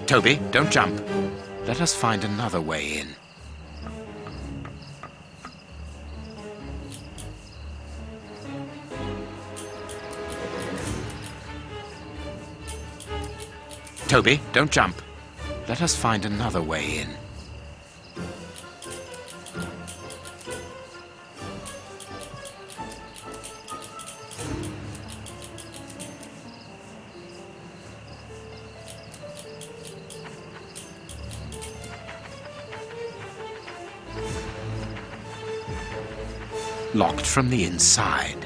Toby, don't jump. Let us find another way in. Toby, don't jump. Let us find another way in. Locked from the inside.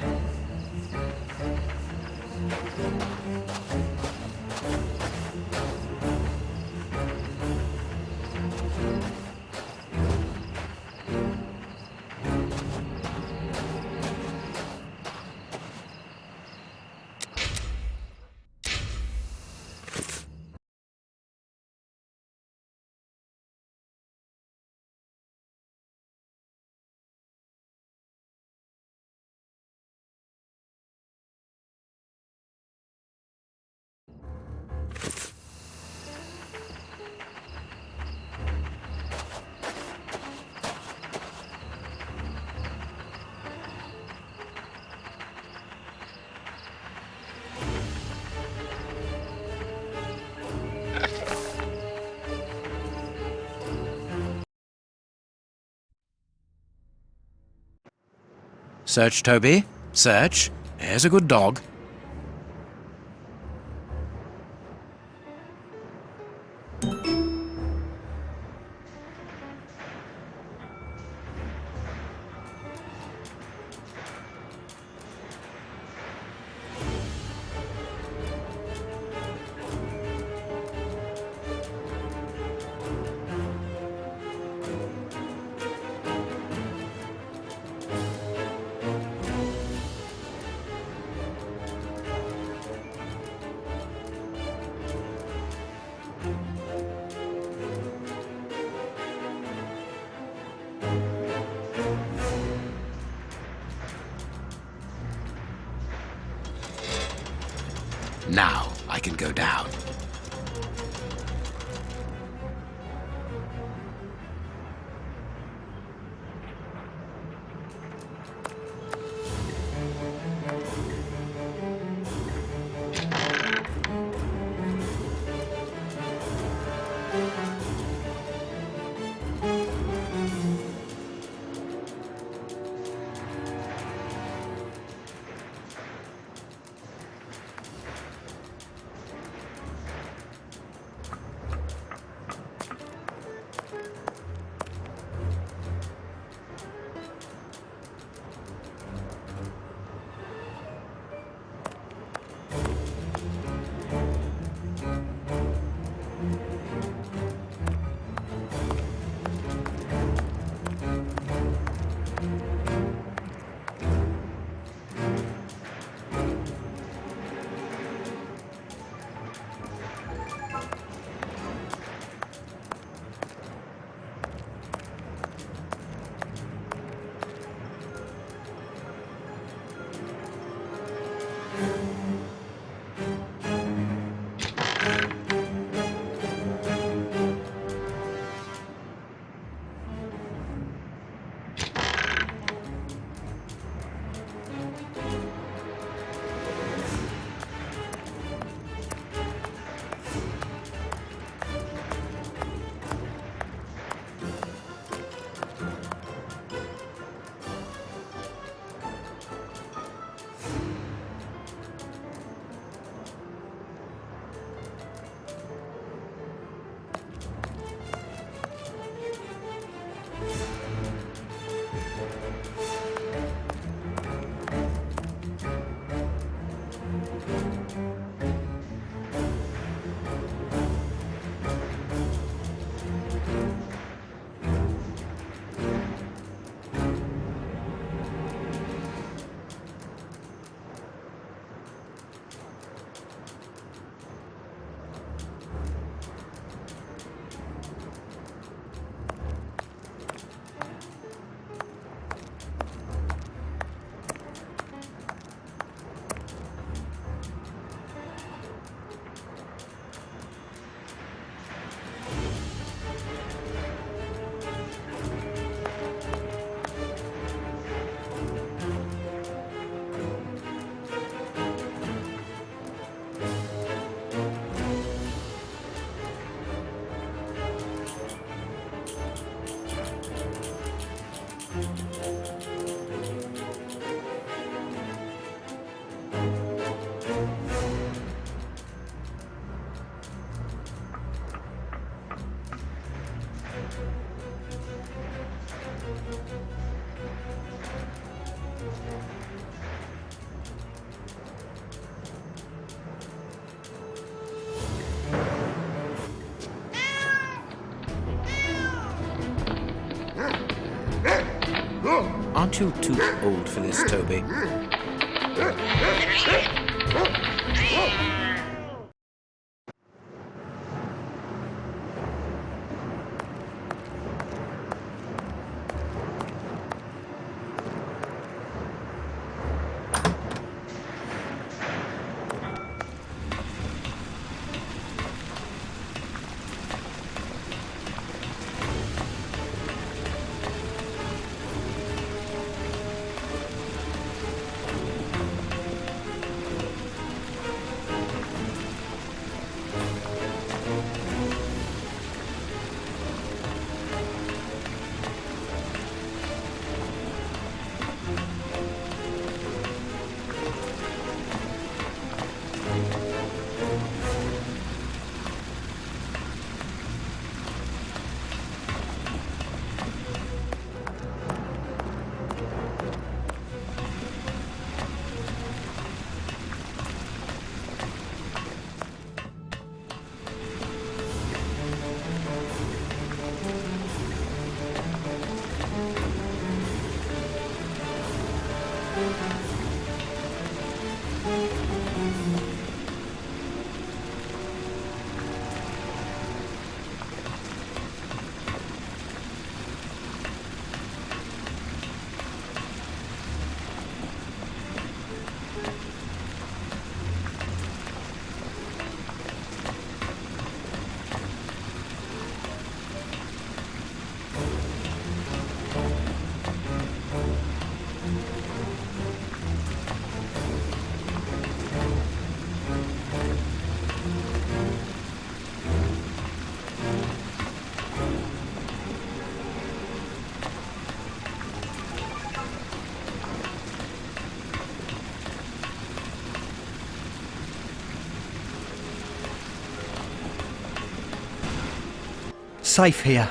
Search, Toby. Search. There's a good dog. Now I can go down. Aren't you too old for this, Toby? Safe here.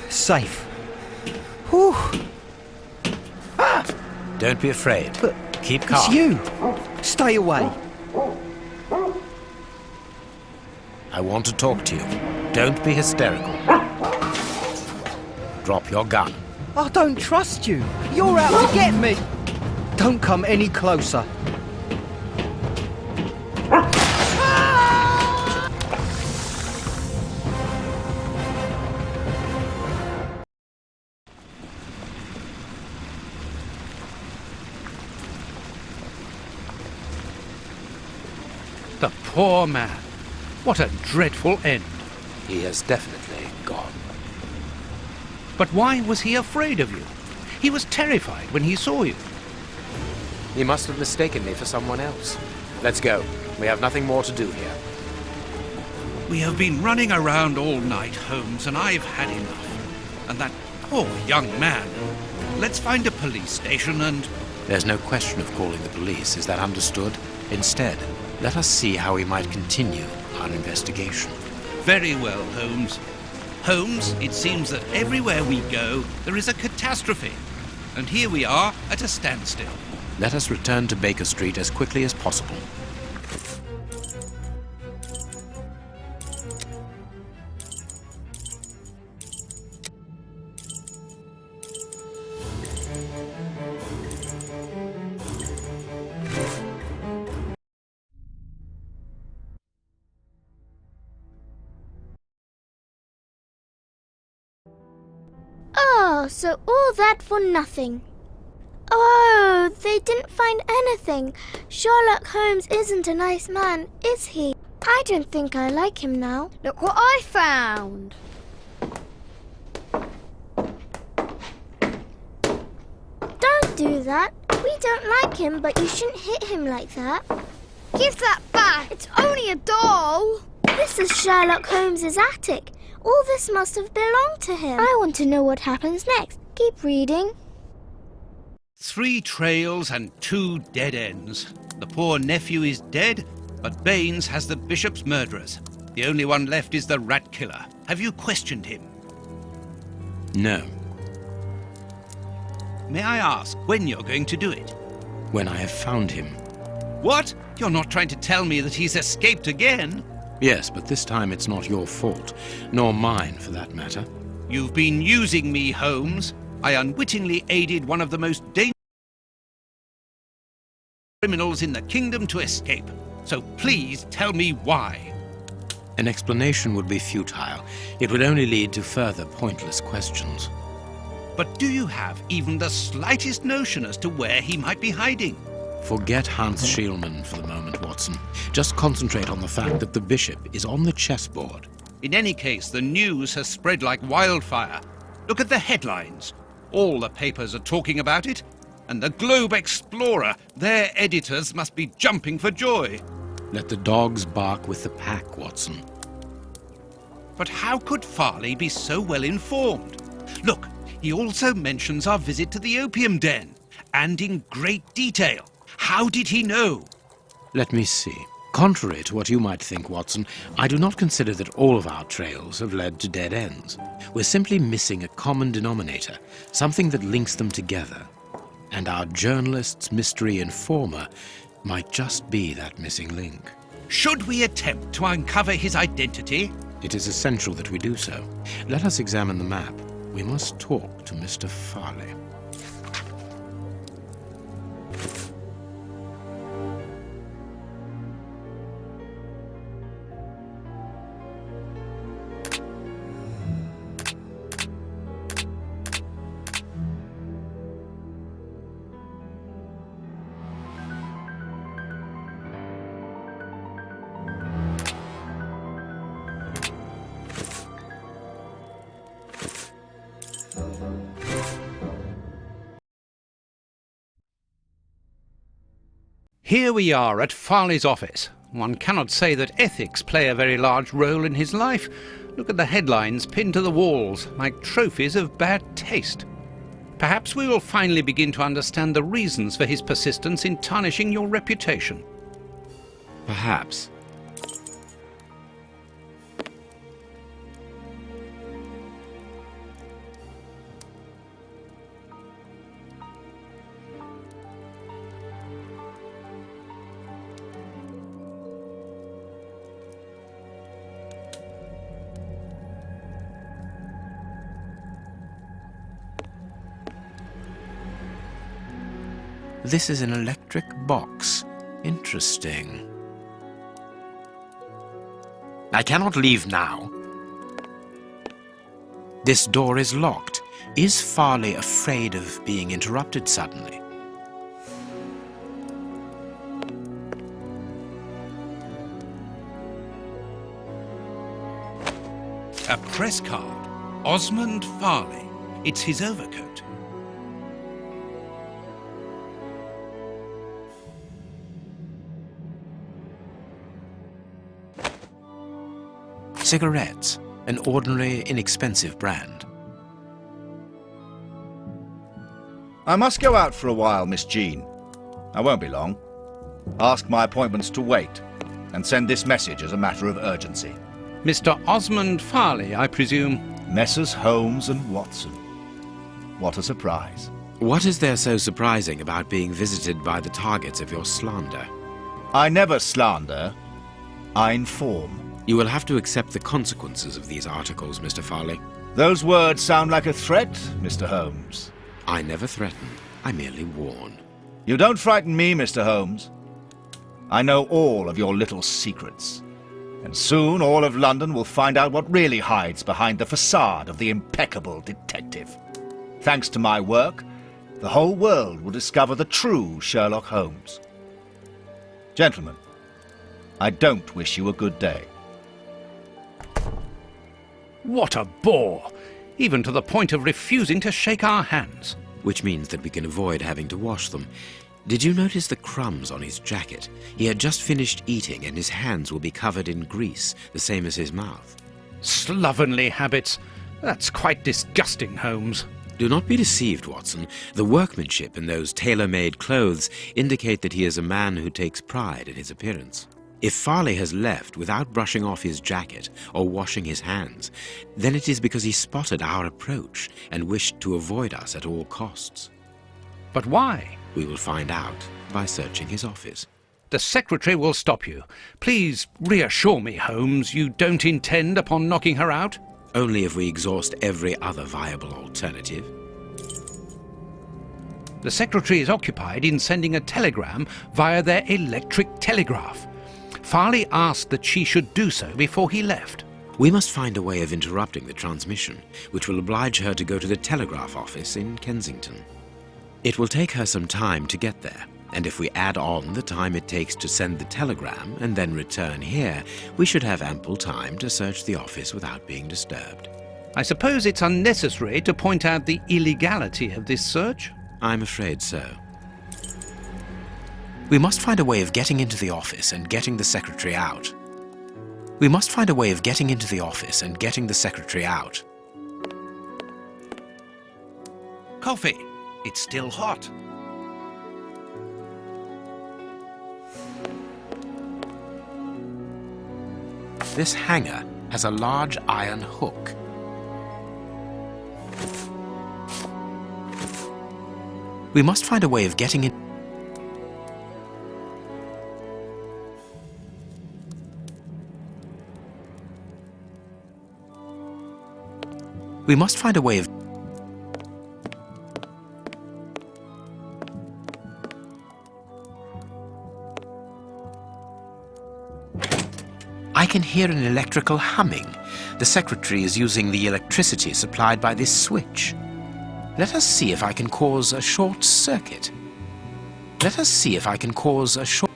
Safe. Whew. Ah! Don't be afraid. But keep calm. it's you. Stay away. I want to talk to you. Don't be hysterical. Drop your gun. I don't trust you. You're out to get me. Don't come any closer. The poor man. What a dreadful end. He has definitely gone. But why was he afraid of you? He was terrified when he saw you. He must have mistaken me for someone else. Let's go. We have nothing more to do here. We have been running around all night, Holmes, and I've had enough. And that poor young man. Let's find a police station and... There's no question of calling the police, is that understood? Instead, let us see how we might continue our investigation. Very well, Holmes. Holmes, it seems that everywhere we go, there is a catastrophe. And here we are at a standstill. Let us return to Baker Street as quickly as possible. Oh, so all that for nothing. Oh, they didn't find anything. Sherlock Holmes isn't a nice man, is he? I don't think I like him now. Look what I found! Don't do that. We don't like him, but you shouldn't hit him like that. Give that back! It's only a doll! This is Sherlock Holmes's attic. All this must have belonged to him. I want to know what happens next. Keep reading. 3 trails and 2 dead ends. The poor nephew is dead, but Baines has the bishop's murderers. The only one left is the rat killer. Have you questioned him? No. May I ask when you're going to do it? When I have found him. What? You're not trying to tell me that he's escaped again? Yes, but this time it's not your fault, nor mine for that matter. You've been using me, Holmes. I unwittingly aided one of the most dangerous criminals in the kingdom to escape. So please tell me why. An explanation would be futile. It would only lead to further pointless questions. But do you have even the slightest notion as to where he might be hiding? Forget Hans Schielmann for the moment, Watson. Just concentrate on the fact that the bishop is on the chessboard. In any case, the news has spread like wildfire. Look at the headlines. All the papers are talking about it. And the Globe Explorer, their editors must be jumping for joy. Let the dogs bark with the pack, Watson. But how could Farley be so well informed? Look, he also mentions our visit to the opium den, and in great detail. How did he know? Let me see. Contrary to what you might think, Watson, I do not consider that all of our trails have led to dead ends. We're simply missing a common denominator, something that links them together. And our journalist's mystery informer might just be that missing link. Should we attempt to uncover his identity? It is essential that we do so. Let us examine the map. We must talk to Mr. Farley. Here we are at Farley's office. One cannot say that ethics play a very large role in his life. Look at the headlines pinned to the walls, like trophies of bad taste. Perhaps we will finally begin to understand the reasons for his persistence in tarnishing your reputation. Perhaps. This is an electric box. Interesting. I cannot leave now. This door is locked. Is Farley afraid of being interrupted suddenly? A press card. Osmond Farley. It's his overcoat. Cigarettes, an ordinary, inexpensive brand. I must go out for a while, Miss Jean. I won't be long. Ask my appointments to wait, and send this message as a matter of urgency. Mr. Osmond Farley, I presume. Messrs. Holmes and Watson. What a surprise. What is there so surprising about being visited by the targets of your slander? I never slander. I inform. You will have to accept the consequences of these articles, Mr. Farley. Those words sound like a threat, Mr. Holmes. I never threaten. I merely warn. You don't frighten me, Mr. Holmes. I know all of your little secrets. And soon all of London will find out what really hides behind the facade of the impeccable detective. Thanks to my work, the whole world will discover the true Sherlock Holmes. Gentlemen, I don't wish you a good day. What a bore! Even to the point of refusing to shake our hands. Which means that we can avoid having to wash them. Did you notice the crumbs on his jacket? He had just finished eating and his hands will be covered in grease, the same as his mouth. Slovenly habits. That's quite disgusting, Holmes. Do not be deceived, Watson. The workmanship in those tailor-made clothes indicate that he is a man who takes pride in his appearance. If Farley has left without brushing off his jacket or washing his hands, then it is because he spotted our approach and wished to avoid us at all costs. But why? We will find out by searching his office. The secretary will stop you. Please reassure me, Holmes, you don't intend upon knocking her out? Only if we exhaust every other viable alternative. The secretary is occupied in sending a telegram via their electric telegraph. Farley asked that she should do so before he left. We must find a way of interrupting the transmission, which will oblige her to go to the telegraph office in Kensington. It will take her some time to get there, and if we add on the time it takes to send the telegram and then return here, we should have ample time to search the office without being disturbed. I suppose it's unnecessary to point out the illegality of this search? I'm afraid so. We must find a way of getting into the office and getting the secretary out. We must find a way of getting into the office and getting the secretary out. Coffee. It's still hot. This hanger has a large iron hook. We must find a way of getting in. We must find a way of. I can hear an electrical humming. The secretary is using the electricity supplied by this switch. Let us see if I can cause a short circuit. Let us see if I can cause a short.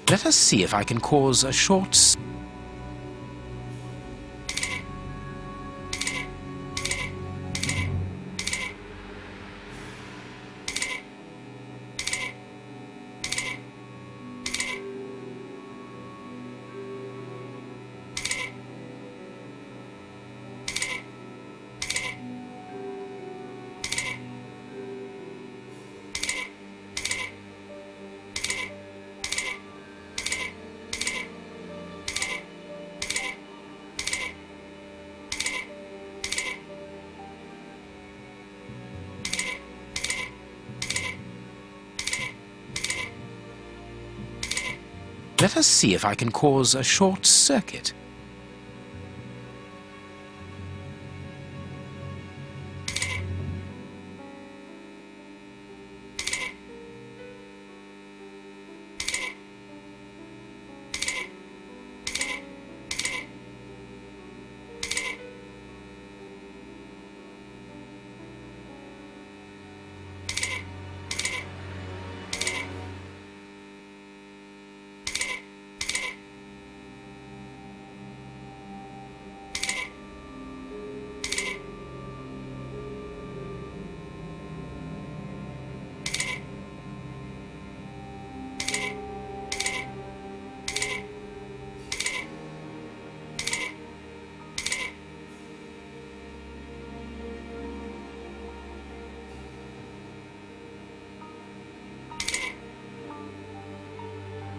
Let us see if I can cause a short. Let us see if I can cause a short circuit.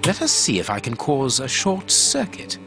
Let us see if I can cause a short circuit.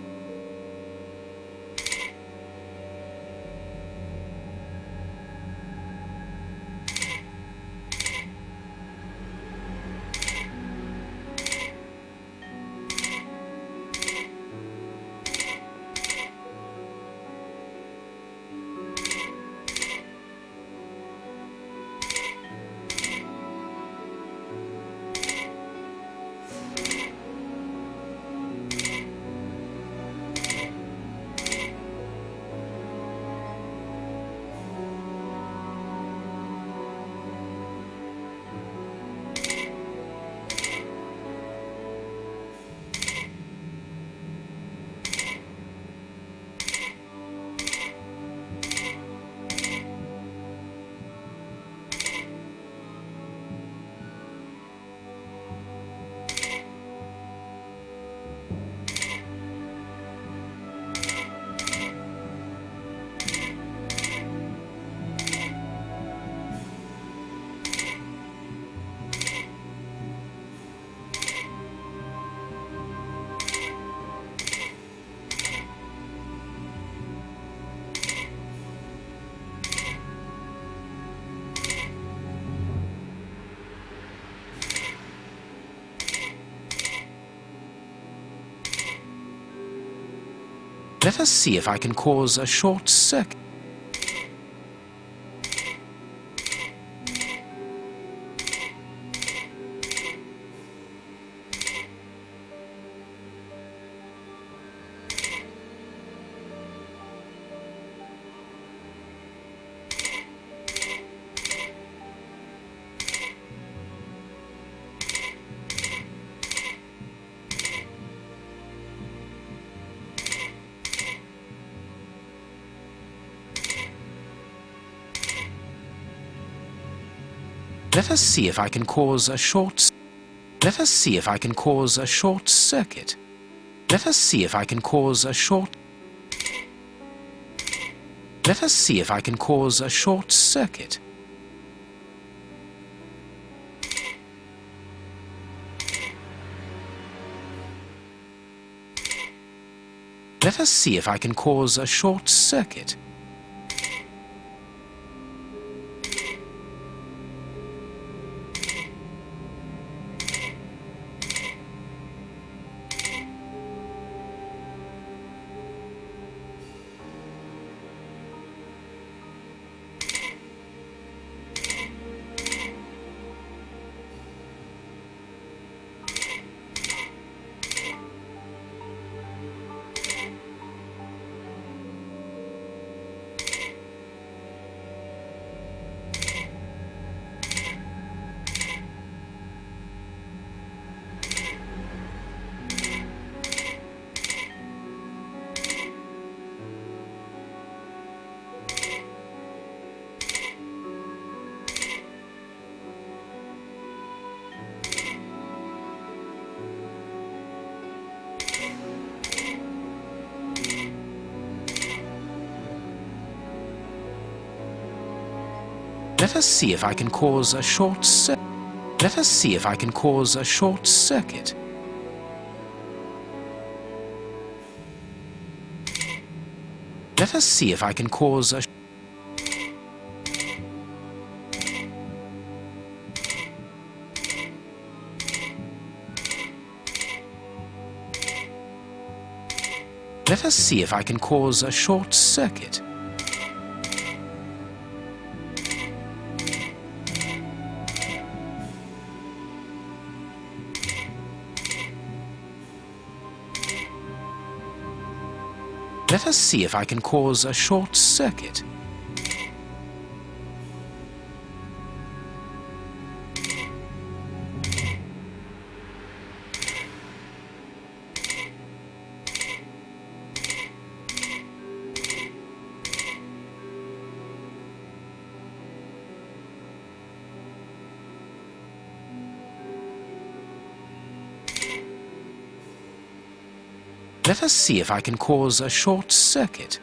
Let us see if I can cause a short circuit. Let us see if I can cause a short... Let us see if I can cause a short circuit. Let us see if I can cause a short... Let us see if I can cause a short circuit. Let us see if I can cause a short circuit. Let us see if I can cause a short circuit. Let us see if I can cause a short circuit. Let us see if I can cause a... Let us see if I can cause a short circuit. Let us see if I can cause a short circuit. Let us see if I can cause a short circuit.